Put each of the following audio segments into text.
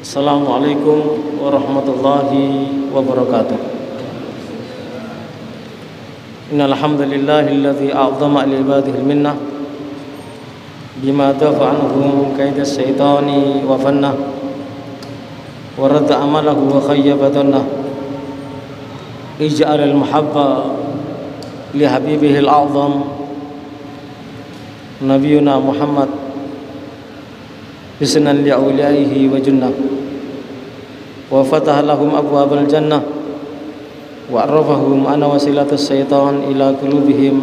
Assalamualaikum warahmatullahi wabarakatuh. Innal hamdalillahilladzi a'zama li ibadihi al-minnah bima dafa'a anhum kaidas syaitani wa fanna wa radda amalahu wa khayyaba dhanna ij'al al-mahabba li habibihi al-a'zam nabiyuna Muhammad hisnan li'awliyaihi wa junnah wa fataha lahum abwabal jannah wa arrafahum ana wasilatus syaitan ila qulubihim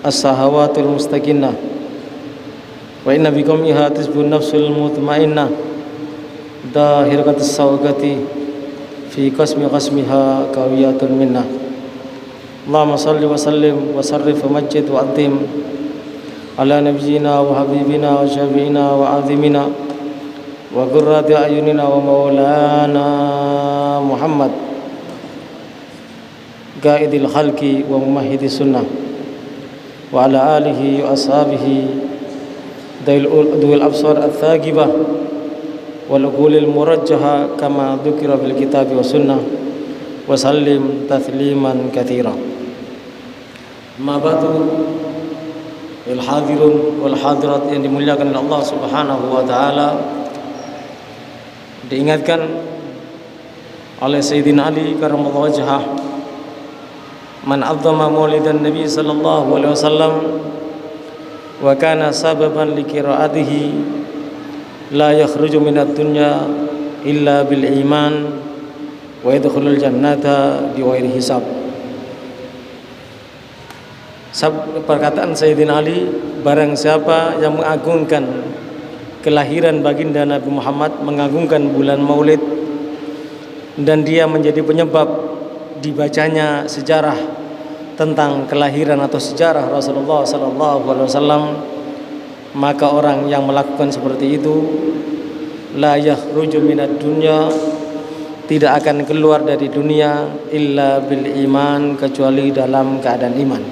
as-sahawatul mustaqinnah wa inna bikum ihatisbun nafsul mutmainnah dahirakatus sawgati fi qasmiha kawiyatun minnah. Allahumma salli wa sallim wa sarrif wa majjid wa adhim ala nabiyyina wa habibina wa syafi'ina wa azimina wa qurrati ayunina wa maulana Muhammad qaidil khalqi wa mumahhidis sunnah wa ala alihi wa ashabihi dawil absar al-thaqibah wal uqulil murajjaha kama dzukira fil kitabi wa sunnah wa sallim tasliman katsira. Ma ba'du wal hadirun wal hadirat yang dimuliakan oleh Allah Subhanahu wa taala. Diingatkan oleh Sayyidina Ali karramallahu wajhah, man 'azzama maulidan nabi sallallahu alaihi wasallam wa kana sababan li qiraatihi la yakhruju minad dunya illa bil iman wa yadkhulul jannata bighairi hisab. Perkataan Sayyidina Ali, barang siapa yang mengagungkan kelahiran baginda Nabi Muhammad, mengagungkan bulan Maulid, dan dia menjadi penyebab dibacanya sejarah tentang kelahiran atau sejarah Rasulullah sallallahu alaihi wasallam, maka orang yang melakukan seperti itu la yakhruju minad dunya, tidak akan keluar dari dunia illa bil iman, kecuali dalam keadaan iman.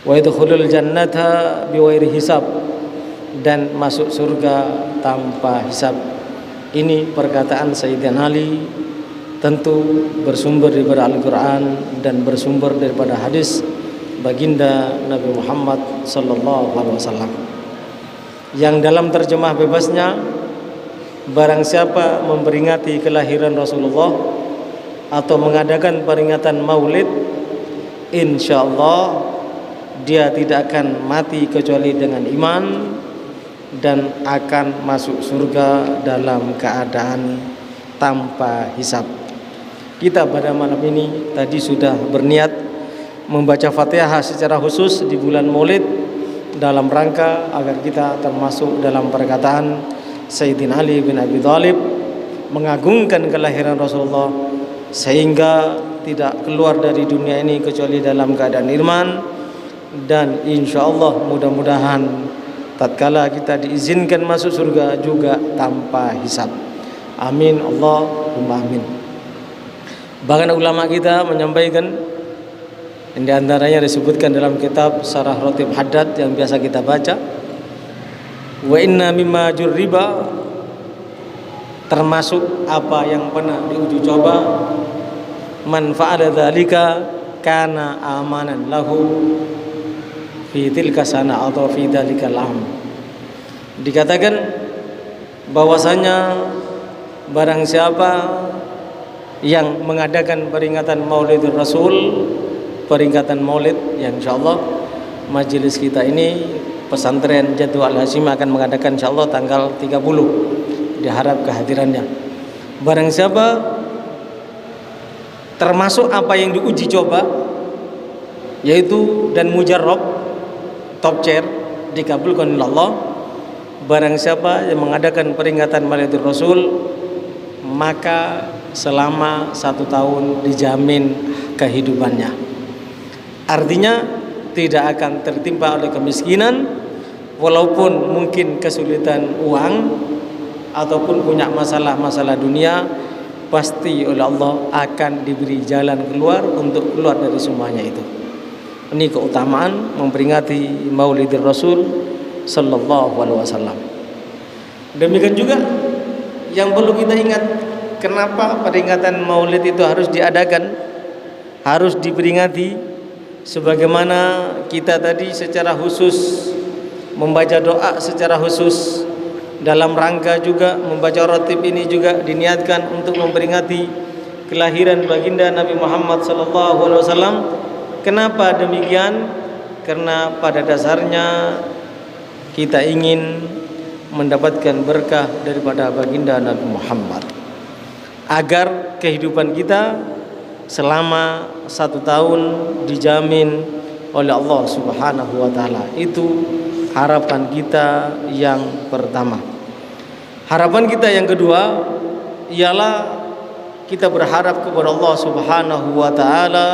Wa yadkhulul jannata bighairi hisab, dan masuk surga tanpa hisab. Ini perkataan Sayyidina Ali, tentu bersumber daripada Al-Quran dan bersumber daripada hadis baginda Nabi Muhammad sallallahu alaihi wasallam, yang dalam terjemah bebasnya, barang siapa memperingati kelahiran Rasulullah atau mengadakan peringatan Maulid, insyaallah dia tidak akan mati kecuali dengan iman dan akan masuk surga dalam keadaan tanpa hisab. Kita pada malam ini tadi sudah berniat membaca Fatihah secara khusus di bulan Maulid dalam rangka agar kita termasuk dalam perkataan Sayyidina Ali bin Abi Thalib, mengagungkan kelahiran Rasulullah sehingga tidak keluar dari dunia ini kecuali dalam keadaan iman, dan insyaallah mudah-mudahan tatkala kita diizinkan masuk surga juga tanpa hisab. Amin Allahumma amin. Bahkan ulama kita menyampaikan, di antaranya disebutkan dalam kitab Syarah Ratib Haddad yang biasa kita baca, wa inna mimma jurriba, termasuk apa yang pernah diuji coba, man fa'ala dzalika kana amanan lahu fi tilka sana atau fi dzalikal am. Dikatakan bahwasanya barang siapa yang mengadakan peringatan Maulidur Rasul, peringatan Maulid yang insyaallah majelis kita ini pesantren Jadwal Hashim akan mengadakan insyaallah tanggal 30, diharap kehadirannya. Barang siapa termasuk apa yang diuji coba, yaitu dan mujarrab, top chair, dikabulkan oleh Allah, barang siapa yang mengadakan peringatan Maulidur Rasul, maka selama 1 tahun dijamin kehidupannya. Artinya tidak akan tertimpa oleh kemiskinan, walaupun mungkin kesulitan uang ataupun punya masalah-masalah dunia, pasti oleh Allah akan diberi jalan keluar untuk keluar dari semuanya itu. Ini keutamaan memperingati Maulidur Rasul sallallahu alaihi wasallam. Demikian juga yang perlu kita ingat, kenapa peringatan Maulid itu harus diadakan, harus diperingati. Sebagaimana kita tadi secara khusus membaca doa secara khusus, dalam rangka juga membaca rotib ini juga diniatkan untuk memperingati kelahiran baginda Nabi Muhammad SAW. Kenapa demikian? Karena pada dasarnya kita ingin mendapatkan berkah daripada baginda Nabi Muhammad, agar kehidupan kita selama 1 tahun dijamin oleh Allah Subhanahu wa taala. Itu harapan kita yang pertama. Harapan kita yang kedua ialah kita berharap kepada Allah Subhanahu wa taala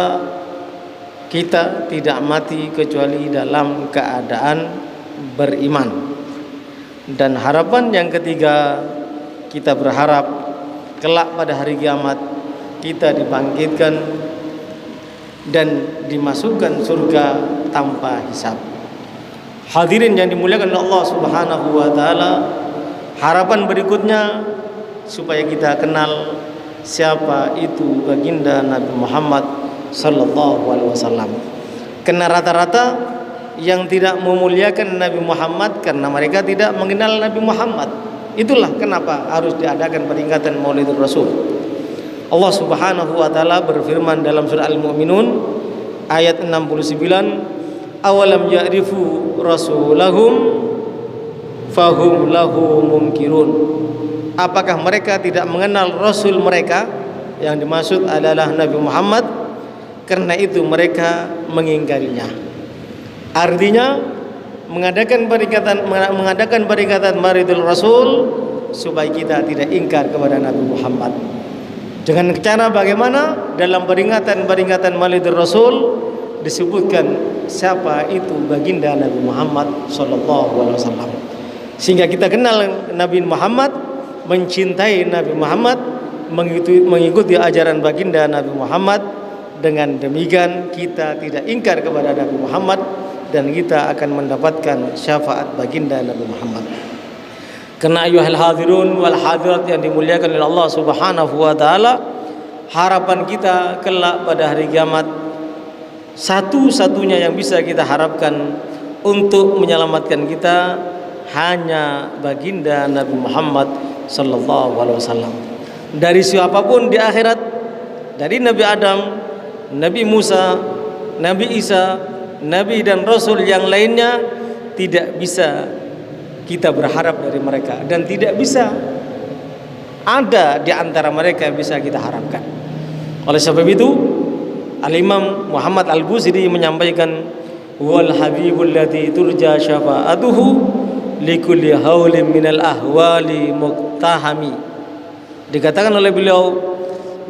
kita tidak mati kecuali dalam keadaan beriman. Dan harapan yang ketiga, kita berharap kelak pada hari kiamat kita dibangkitkan dan dimasukkan surga tanpa hisab. Hadirin yang dimuliakan oleh Allah Subhanahu wa taala, harapan berikutnya supaya kita kenal siapa itu baginda Nabi Muhammad sallallahu alaihi wasallam. Karena rata-rata yang tidak memuliakan Nabi Muhammad karena mereka tidak mengenal Nabi Muhammad. Itulah kenapa harus diadakan peringatan Maulidur Rasul. Allah Subhanahu wa taala berfirman dalam surah Al-Mu'minun ayat 69, awalam ya'rifu rasulahum fahum lahu munkirun. Apakah mereka tidak mengenal rasul mereka? Yang dimaksud adalah Nabi Muhammad, karena itu mereka mengingkarinya. Artinya mengadakan peringatan Maulidul Rasul supaya kita tidak ingkar kepada Nabi Muhammad. Dengan cara bagaimana? Dalam peringatan Maulidul Rasul disebutkan siapa itu baginda Nabi Muhammad sallallahu alaihi wasallam. Sehingga kita kenal Nabi Muhammad, mencintai Nabi Muhammad, mengikuti ajaran baginda Nabi Muhammad. Dengan demikian kita tidak ingkar kepada Nabi Muhammad dan kita akan mendapatkan syafaat baginda Nabi Muhammad. Karena ayyuhal hadirun wal hadirat yang dimuliakan oleh Allah Subhanahu wa taala, harapan kita kelak pada hari kiamat, satu-satunya yang bisa kita harapkan untuk menyelamatkan kita hanya baginda Nabi Muhammad sallallahu alaihi wasallam. Dari siapapun di akhirat, dari Nabi Adam, Nabi Musa, Nabi Isa, Nabi dan Rasul yang lainnya, tidak bisa kita berharap dari mereka dan tidak bisa ada di antara mereka yang bisa kita harapkan. Oleh sebab itu Al-Imam Muhammad Al-Busiri menyampaikan, wal habibul ladzi turja syafa'atuhu likulli haulin minal ahwali muqtahami. Dikatakan oleh beliau,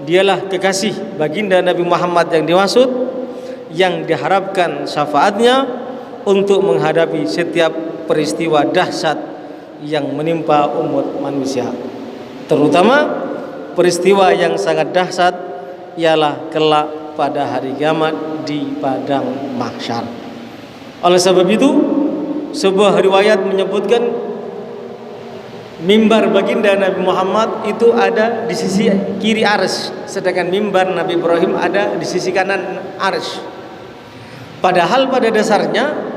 dialah kekasih baginda Nabi Muhammad yang dimaksud, yang diharapkan syafaatnya untuk menghadapi setiap peristiwa dahsyat yang menimpa umat manusia. Terutama peristiwa yang sangat dahsyat ialah kelak pada hari kiamat di padang mahsyar. Oleh sebab itu, sebuah riwayat menyebutkan mimbar baginda Nabi Muhammad itu ada di sisi kiri arsy, sedangkan mimbar Nabi Ibrahim ada di sisi kanan arsy. Padahal pada dasarnya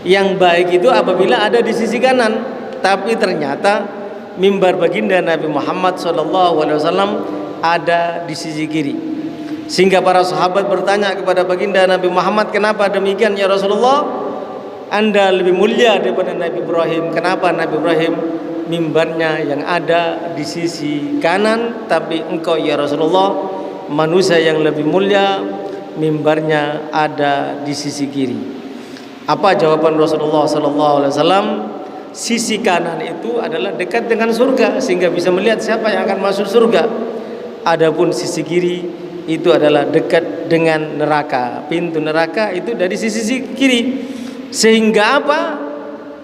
yang baik itu apabila ada di sisi kanan, tapi ternyata mimbar baginda Nabi Muhammad SAW ada di sisi kiri. Sehingga para sahabat bertanya kepada baginda Nabi Muhammad, kenapa demikian ya Rasulullah? Anda lebih mulia daripada Nabi Ibrahim. Kenapa Nabi Ibrahim mimbarnya yang ada di sisi kanan, tapi engkau ya Rasulullah manusia yang lebih mulia mimbarnya ada di sisi kiri? Apa jawaban Rasulullah SAW? Sisi kanan itu adalah dekat dengan surga sehingga bisa melihat siapa yang akan masuk surga. Adapun sisi kiri itu adalah dekat dengan neraka. Pintu neraka itu dari sisi kiri. Sehingga apa?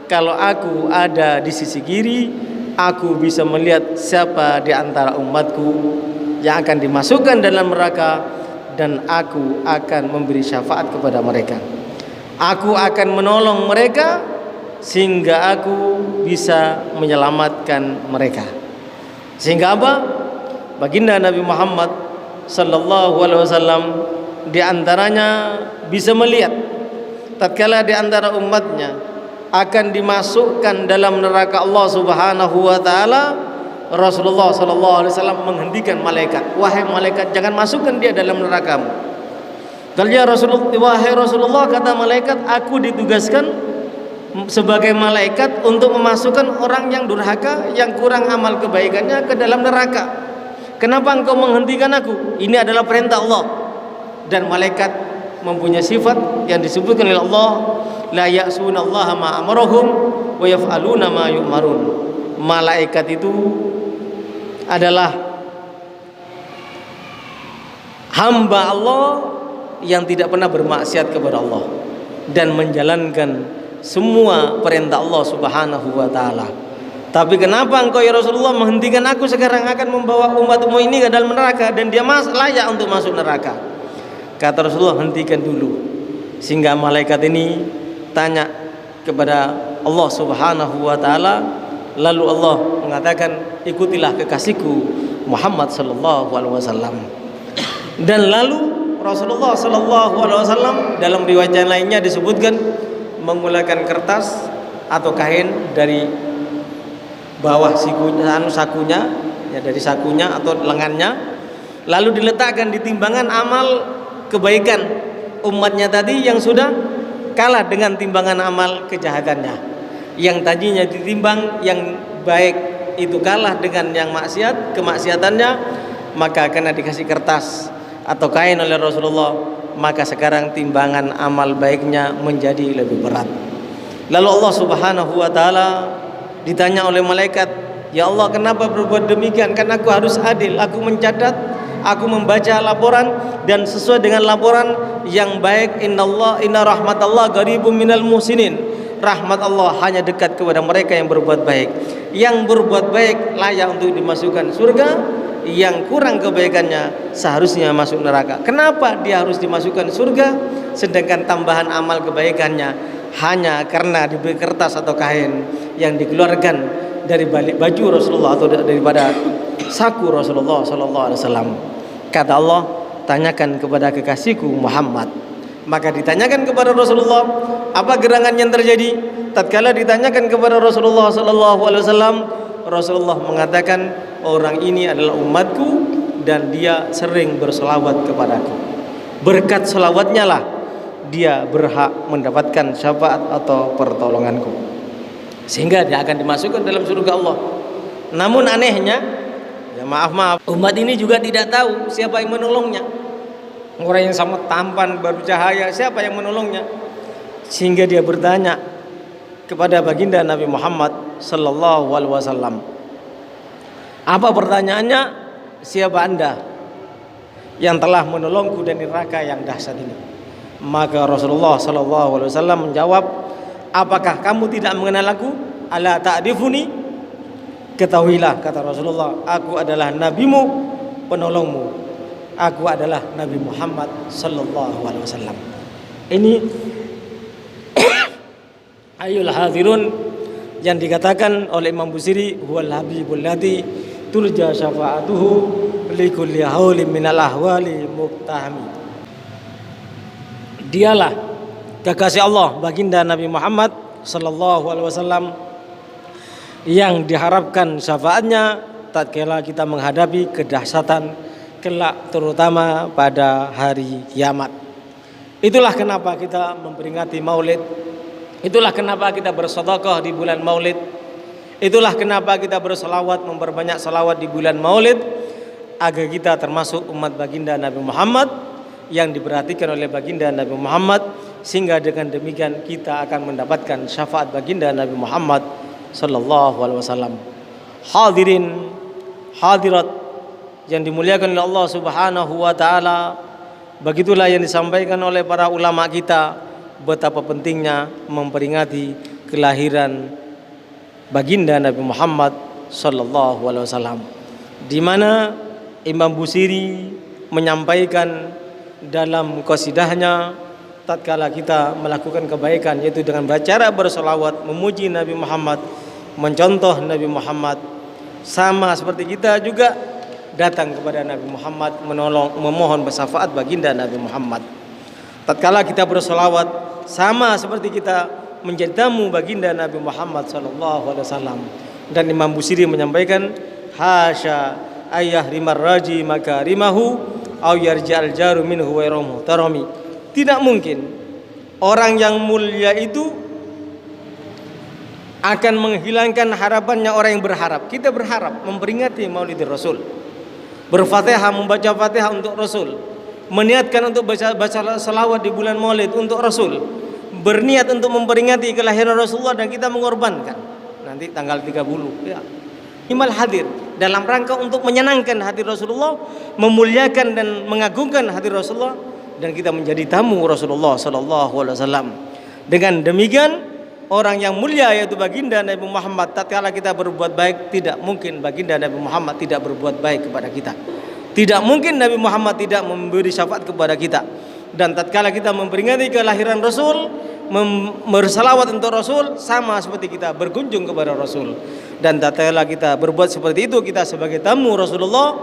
Kalau aku ada di sisi kiri, aku bisa melihat siapa di antara umatku yang akan dimasukkan dalam neraka, dan aku akan memberi syafaat kepada mereka. Aku akan menolong mereka sehingga aku bisa menyelamatkan mereka. Sehingga apa? Baginda Nabi Muhammad sallallahu alaihi wasallam di antaranya bisa melihat tatkala di antara umatnya akan dimasukkan dalam neraka Allah Subhanahu wa taala, Rasulullah sallallahu alaihi wasallam menghentikan malaikat, "Wahai malaikat, jangan masukkan dia dalam nerakamu." Kalau Rasulullah, "Wahai Rasulullah," kata malaikat, "aku ditugaskan sebagai malaikat untuk memasukkan orang yang durhaka, yang kurang amal kebaikannya ke dalam neraka. Kenapa engkau menghentikan aku? Ini adalah perintah Allah." Dan malaikat mempunyai sifat yang disebutkan oleh Allah, la ya'sunallaha ma amarahum wa yaf'aluna ma yu'marun. Malaikat itu adalah hamba Allah yang tidak pernah bermaksiat kepada Allah dan menjalankan semua perintah Allah Subhanahu wa taala. Tapi kenapa engkau ya Rasulullah menghentikan aku sekarang, akan membawa umatmu ini ke dalam neraka dan dia layak untuk masuk neraka? Kata Rasulullah, hentikan dulu. Sehingga malaikat ini tanya kepada Allah Subhanahu wa taala, lalu Allah mengatakan, ikutilah kekasihku Muhammad sallallahu alaihi wasallam. Dan lalu Rasulullah sallallahu alaihi wasallam dalam riwayat lainnya disebutkan menggunakan kertas atau kain dari bawah sakunya, ya dari sakunya atau lengannya, lalu diletakkan di timbangan amal kebaikan umatnya tadi yang sudah kalah dengan timbangan amal kejahatannya. Yang tadinya ditimbang yang baik itu kalah dengan yang kemaksiatannya, maka karena dikasih kertas atau kain oleh Rasulullah, maka sekarang timbangan amal baiknya menjadi lebih berat. Lalu Allah Subhanahu wa taala ditanya oleh malaikat, "Ya Allah, kenapa berbuat demikian? Kan aku harus adil. Aku mencatat, aku membaca laporan dan sesuai dengan laporan yang baik. Inna rahmatallah qaribum minal muhsinin." Rahmat Allah hanya dekat kepada mereka yang berbuat baik. Yang berbuat baik layak untuk dimasukkan surga, yang kurang kebaikannya seharusnya masuk neraka. Kenapa dia harus dimasukkan surga sedangkan tambahan amal kebaikannya hanya karena diberi kertas atau kain yang dikeluarkan dari balik baju Rasulullah atau daripada saku Rasulullah sallallahu alaihi wasallam? Kata Allah, tanyakan kepada kekasihku Muhammad. Maka ditanyakan kepada Rasulullah, apa gerangan yang terjadi? Tatkala ditanyakan kepada Rasulullah sallallahu alaihi wasallam, Rasulullah mengatakan, orang ini adalah umatku dan dia sering berselawat kepadaku. Berkat selawatnya lah dia berhak mendapatkan syafaat atau pertolonganku, sehingga dia akan dimasukkan dalam surga Allah. Namun anehnya, ya maaf, umat ini juga tidak tahu siapa yang menolongnya. Orang yang sangat tampan bercahaya, siapa yang menolongnya? Sehingga dia bertanya kepada baginda Nabi Muhammad sallallahu alaihi wasallam. Apa pertanyaannya? Siapa Anda yang telah menolongku dari neraka yang dahsyat ini? Maka Rasulullah sallallahu alaihi wasallam menjawab, apakah kamu tidak mengenal aku? Ala ta'rifuni? Ketahuilah, kata Rasulullah, aku adalah nabimu, penolongmu. Aku adalah Nabi Muhammad sallallahu alaihi wasallam. Ini ayul hadirun yang dikatakan oleh Imam Busiri, huwal habibul ladzi turja syafa'atuhu li kulli haulin minal ahwali muqtahami. Dialah kekasih Allah baginda Nabi Muhammad sallallahu alaihi wasallam yang diharapkan syafaatnya tatkala kita menghadapi kedahsyatan kelak, terutama pada hari kiamat. Itulah kenapa kita memperingati Maulid. Itulah kenapa kita bersedekah di bulan Maulid. Itulah kenapa kita berselawat, memperbanyak selawat di bulan Maulid, agar kita termasuk umat baginda Nabi Muhammad yang diperhatikan oleh baginda Nabi Muhammad, sehingga dengan demikian kita akan mendapatkan syafaat baginda Nabi Muhammad sallallahu alaihi wasallam. Hadirin hadirat yang dimuliakan oleh Allah Subhanahu wa taala, begitulah yang disampaikan oleh para ulama kita, betapa pentingnya memperingati kelahiran baginda Nabi Muhammad sallallahu alaihi wasallam, di mana Imam Busiri menyampaikan dalam qasidahnya, tatkala kita melakukan kebaikan yaitu dengan bercara berselawat memuji Nabi Muhammad, mencontoh Nabi Muhammad, sama seperti kita juga datang kepada Nabi Muhammad, memohon bersyafaat baginda Nabi Muhammad. Tatkala kita bersolawat, sama seperti kita menjadi tamu baginda Nabi Muhammad sallallahu alaihi wasallam. Dan Imam Busiri menyampaikan, hasya ayah rimar raji makarimahu au yarja'al jaru minhu wa yaramu tarami. Tidak mungkin orang yang mulia itu akan menghilangkan harapannya orang yang berharap. Kita berharap memperingati Maulid Rasul, berfatihah, membaca Fatihah untuk Rasul, meniatkan untuk baca salawat di bulan Maulid untuk Rasul, berniat untuk memperingati kelahiran Rasulullah, dan kita mengorbankan nanti tanggal 30 ya. Imal hadir dalam rangka untuk menyenangkan hati Rasulullah, memuliakan dan mengagungkan hati Rasulullah, dan kita menjadi tamu Rasulullah sallallahu alaihi wasallam. Dengan demikian orang yang mulia yaitu baginda Nabi Muhammad, tatkala kita berbuat baik, tidak mungkin baginda Nabi Muhammad tidak berbuat baik kepada kita. Tidak mungkin Nabi Muhammad tidak memberi syafaat kepada kita. Dan tatkala kita memperingati kelahiran Rasul, bersalawat untuk Rasul, sama seperti kita berkunjung kepada Rasul. Dan tatkala kita berbuat seperti itu, kita sebagai tamu Rasulullah,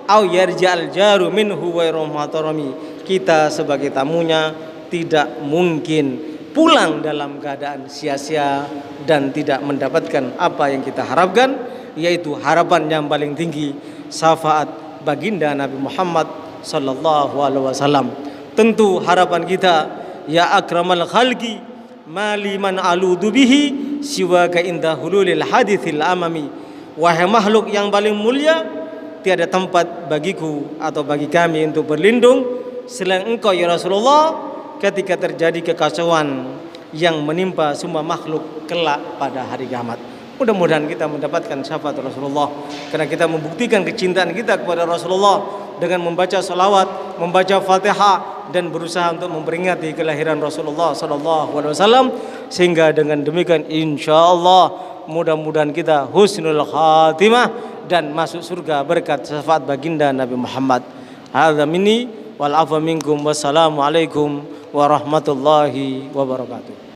au yarja'al jaru minhu wa rahmatarami, kita sebagai tamunya tidak mungkin pulang dalam keadaan sia-sia dan tidak mendapatkan apa yang kita harapkan, yaitu harapan yang paling tinggi, syafaat baginda Nabi Muhammad sallallahu alaihi wasallam. Tentu harapan kita, ya akramal khalqi mali man aludu bihi siwaka inda hululil hadithil amami. Wahai makhluk yang paling mulia, tiada tempat bagiku atau bagi kami untuk berlindung selain engkau ya Rasulullah, ketika terjadi kekacauan yang menimpa semua makhluk kelak pada hari kiamat. Mudah-mudahan kita mendapatkan syafaat Rasulullah, karena kita membuktikan kecintaan kita kepada Rasulullah dengan membaca salawat, membaca Fatihah, dan berusaha untuk memperingati kelahiran Rasulullah sallallahu alaihi wasallam, sehingga dengan demikian insyaallah mudah-mudahan kita husnul khatimah dan masuk surga berkat syafaat baginda Nabi Muhammad. Hadza minni wal afwa minkum, wassalamu alaikum warahmatullahi wabarakatuh.